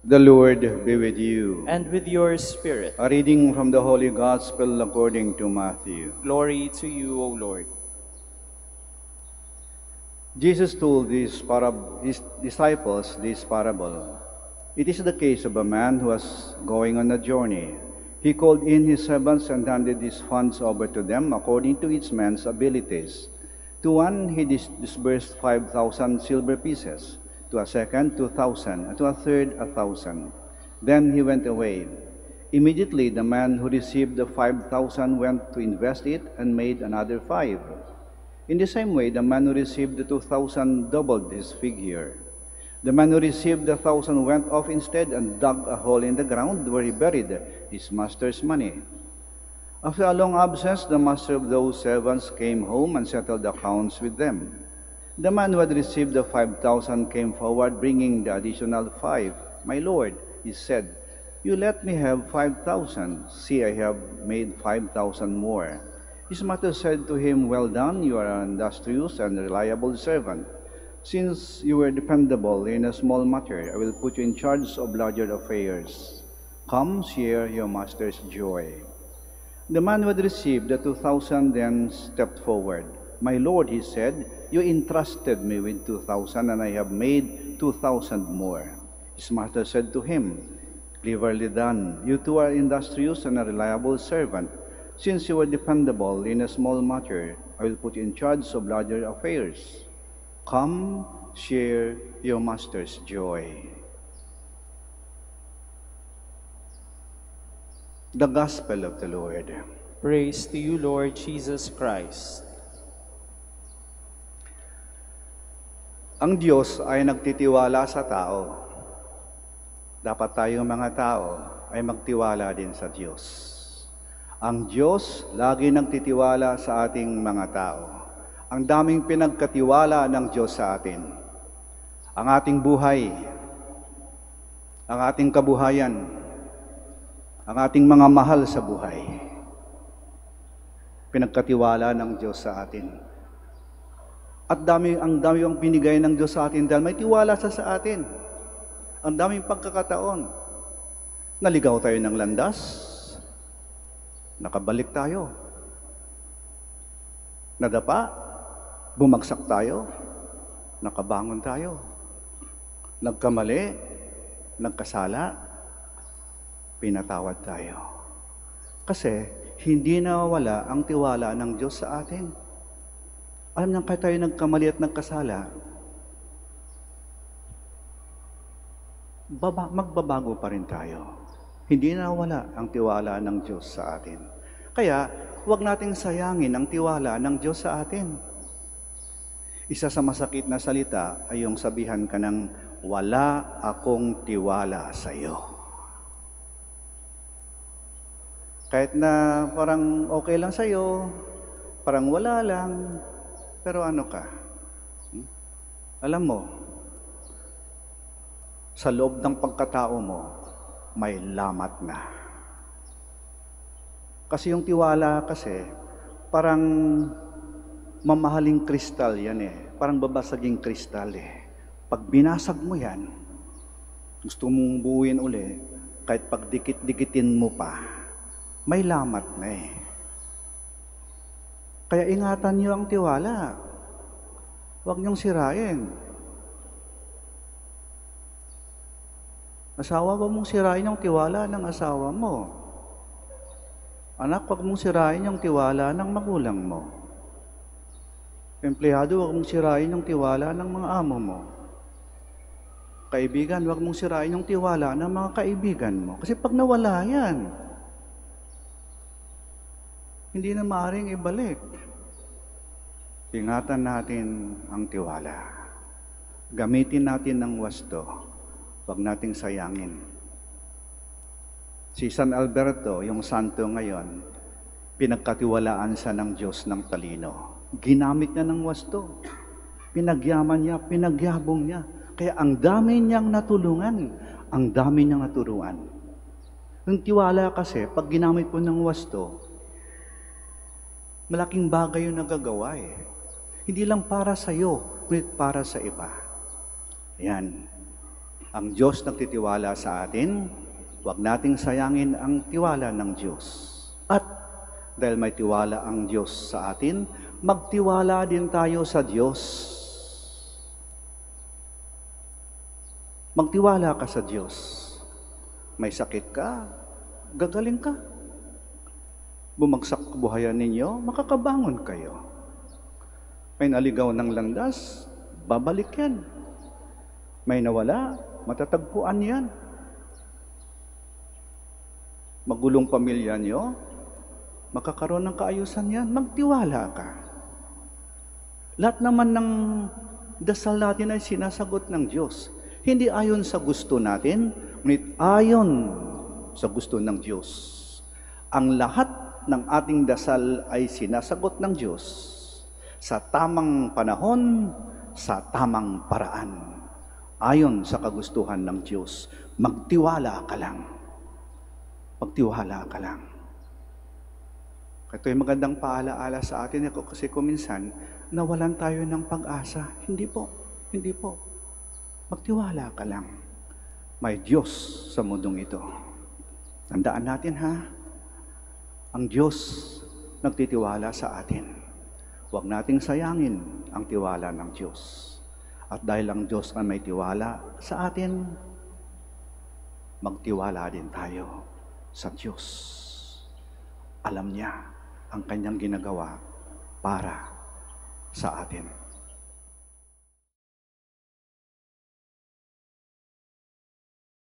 The Lord be with you. And with your spirit. A reading from the Holy Gospel according to Matthew. Glory to you, O Lord. Jesus told his disciples this parable. It is the case of a man who was going on a journey. He called in his servants and handed his funds over to them according to each man's abilities. To one he disbursed 5,000 silver pieces, to a second 2,000, and to a third 1,000. Then he went away. Immediately the man who received the 5,000 went to invest it and made another 5. In the same way, the man who received the 2,000 doubled his figure. The man who received the 1,000 went off instead and dug a hole in the ground where he buried his master's money. After a long absence, the master of those servants came home and settled accounts with them. The man who had received the 5,000 came forward, bringing the additional 5. "My lord," he said, "you let me have 5,000. See, I have made 5,000 more." His master said to him, "Well done, you are an industrious and reliable servant. Since you were dependable in a small matter, I will put you in charge of larger affairs. Come, share your master's joy." The man who had received the 2,000 then stepped forward. "My lord," he said, "you entrusted me with 2,000, and I have made 2,000 more." His master said to him, "Cleverly done. You too are industrious and a reliable servant. Since you were dependable in a small matter, I will put you in charge of larger affairs. Come, share your master's joy." The Gospel of the Lord. Praise to you, Lord Jesus Christ. Ang Diyos ay nagtitiwala sa tao. Dapat tayong mga tao ay magtiwala din sa Diyos. Ang Diyos lagi nagtitiwala sa ating mga tao. Ang daming pinagkatiwala ng Diyos sa atin. Ang ating buhay, ang ating kabuhayan, ang ating mga mahal sa buhay. Pinagkatiwala ng Diyos sa atin. At ang dami ang binigay ng Diyos sa atin dahil may tiwala sa atin. Ang daming pagkakataon. Naligaw tayo ng landas, nakabalik tayo. Nadapa, bumagsak tayo, nakabangon tayo. Nagkamali, nagkasala, pinatawad tayo. Kasi hindi nawawala ang tiwala ng Diyos sa atin. Alam niyo, kahit tayo nagkamali at nagkasala, magbabago pa rin tayo. Hindi nawawala ang tiwala ng Diyos sa atin. Kaya, huwag nating sayangin ang tiwala ng Diyos sa atin. Isa sa masakit na salita ay yung sabihan ka ng, "Wala akong tiwala sa iyo." Kahit na parang okay lang sa iyo, parang wala lang, pero ano ka? Alam mo, sa loob ng pagkatao mo, may lamat na. Kasi yung tiwala kasi, parang mamahaling kristal yan eh. Parang babasaging kristal eh. Pag binasag mo yan, gusto mong buuin uli, kahit pag dikit-dikitin mo pa, may lamat na eh. Kaya ingatan niyo ang tiwala. Huwag niyong sirain. Asawa, huwag mong sirain yung tiwala ng asawa mo. Anak, huwag mong sirain yung tiwala ng magulang mo. Empleyado, huwag mong sirain yung tiwala ng mga amo mo. Kaibigan, huwag mong sirain yung tiwala ng mga kaibigan mo. Kasi pag nawala yan, hindi na maaaring ibalik. Ingatan natin ang tiwala. Gamitin natin ng wasto. Huwag nating sayangin. Si San Alberto, yung santo ngayon, pinagkatiwalaan siya ng Diyos ng talino. Ginamit niya ng wasto. Pinagyaman niya, pinagyabong niya. Kaya ang dami niyang natulungan, ang dami niyang naturuan. Yung tiwala kasi, pag ginamit mo ng wasto, malaking bagay yung nagagawa eh. Hindi lang para sa iyo, ngunit para sa iba. Yan. Ang Diyos nagtitiwala sa atin, huwag nating sayangin ang tiwala ng Diyos. At dahil may tiwala ang Diyos sa atin, magtiwala din tayo sa Diyos. Magtiwala ka sa Diyos. May sakit ka, gagaling ka. Bumagsak buhayan ninyo, makakabangon kayo. May naligaw ng landas, babalik yan. May nawala, matatagpuan yan. Magulong pamilya nyo, makakaroon ng kaayusan yan. Magtiwala ka. Lahat naman ng dasal natin ay sinasagot ng Diyos. Hindi ayon sa gusto natin, ngunit ayon sa gusto ng Diyos. Ang lahat ng ating dasal ay sinasagot ng Diyos sa tamang panahon, sa tamang paraan. Ayon sa kagustuhan ng Diyos, magtiwala ka lang. Magtiwala ka lang. Ito ay magandang paalaala sa atin kasi kuminsan, nawalan tayo ng pag-asa. Hindi po. Magtiwala ka lang. May Diyos sa mundong ito. Tandaan natin ha, ang Diyos nagtitiwala sa atin. Huwag nating sayangin ang tiwala ng Diyos. At dahil ang Diyos na may tiwala sa atin, magtiwala din tayo sa Diyos. Alam niya ang kanyang ginagawa para sa atin.